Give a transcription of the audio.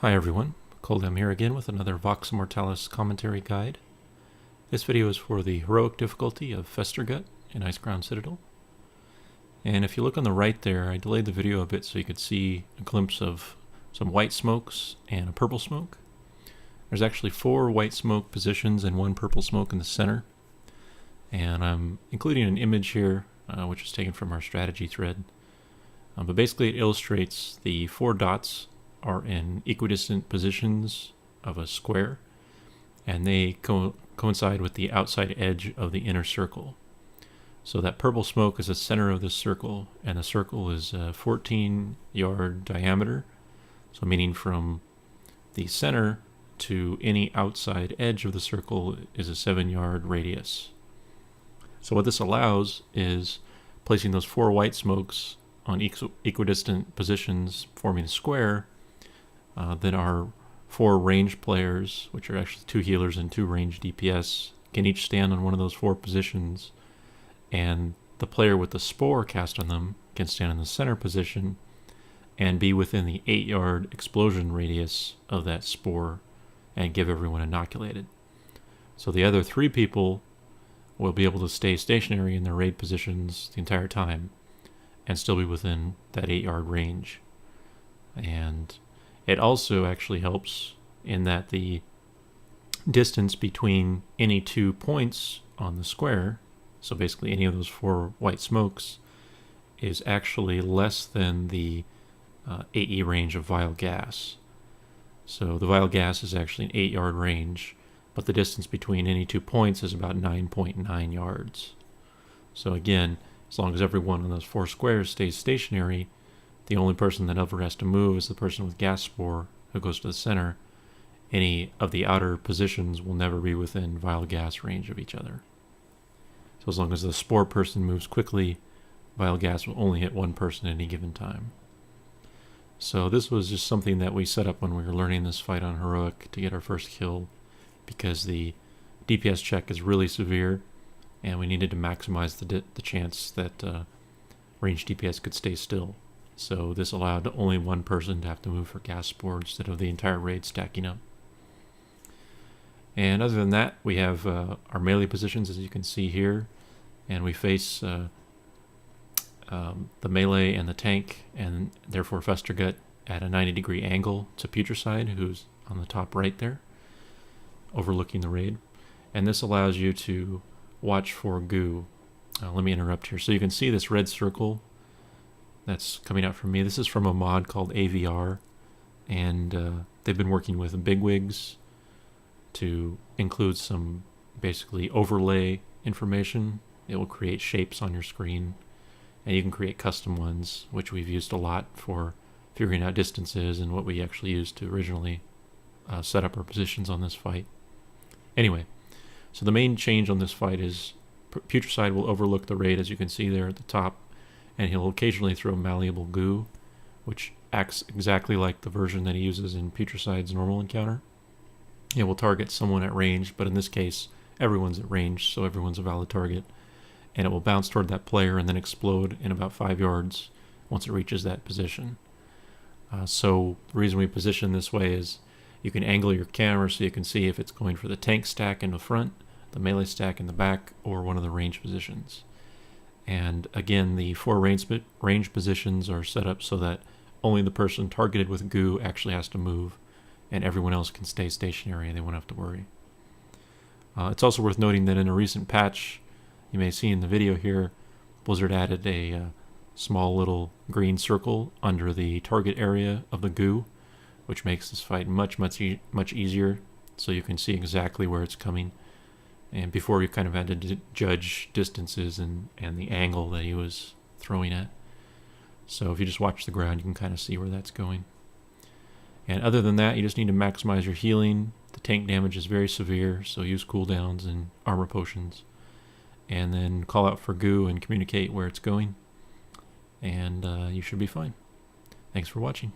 Hi everyone, Coldam here again with another VOX Immortalis commentary guide. This video is for the heroic difficulty of Festergut in Icecrown Citadel. And if you look on the right there, I delayed the video a bit so you could see a glimpse of some white smokes and a purple smoke. There's actually 4 white smoke positions and 1 purple smoke in the center. And I'm including an image here, which is taken from our strategy thread. But basically it illustrates the 4 dots are in equidistant positions of a square, and they coincide with the outside edge of the inner circle. So that purple smoke is the center of the circle, and the circle is a 14-yard diameter, so meaning from the center to any outside edge of the circle is a 7-yard radius. So what this allows is placing those 4 white smokes on equidistant positions forming a square. Then our 4 range players, which are actually 2 healers and 2 range DPS, can each stand on one of those 4 positions, and the player with the spore cast on them can stand in the center position and be within the 8-yard explosion radius of that spore and give everyone inoculated. So the other 3 people will be able to stay stationary in their raid positions the entire time and still be within that 8-yard range. And it also actually helps in that the distance between any 2 points on the square, so basically any of those 4 white smokes, is actually less than the AE range of vial gas. So the vial gas is actually an 8-yard range, but the distance between any 2 points is about 9.9 yards. So again, as long as everyone on those 4 squares stays stationary, the only person that ever has to move is the person with gas spore who goes to the center. Any of the outer positions will never be within vial gas range of each other. So as long as the spore person moves quickly, vial gas will only hit one person at any given time. So this was just something that we set up when we were learning this fight on heroic to get our first kill, because the DPS check is really severe and we needed to maximize the chance that ranged DPS could stay still. So this allowed only one person to have to move for gas spore instead of the entire raid stacking up. And other than that, we have our melee positions, as you can see here, and we face the melee and the tank, and therefore Festergut at a 90-degree angle to Putricide, who's on the top right there, overlooking the raid. And this allows you to watch for goo. Let me interrupt here. So you can see this red circle that's coming out from me. This is from a mod called AVR, and they've been working with bigwigs to include some basically overlay information. It will create shapes on your screen, and you can create custom ones, which we've used a lot for figuring out distances and what we actually used to originally set up our positions on this fight. Anyway, so the main change on this fight is Putricide will overlook the raid, as you can see there at the top, and he'll occasionally throw malleable goo, which acts exactly like the version that he uses in Putricide's normal encounter. It will target someone at range, but in this case, everyone's at range, so everyone's a valid target. And it will bounce toward that player and then explode in about 5 yards once it reaches that position. So the reason we position this way is you can angle your camera so you can see if it's going for the tank stack in the front, the melee stack in the back, or one of the range positions. And again, the 4 range positions are set up so that only the person targeted with goo actually has to move, and everyone else can stay stationary and they won't have to worry. It's also worth noting that in a recent patch, you may see in the video here, Blizzard added a small little green circle under the target area of the goo, which makes this fight much easier, so you can see exactly where it's coming. And before you kind of had to judge distances and the angle that he was throwing at. So if you just watch the ground, you can kind of see where that's going. And other than that, you just need to maximize your healing. The tank damage is very severe, so use cooldowns and armor potions. And then call out for goo and communicate where it's going. And you should be fine. Thanks for watching.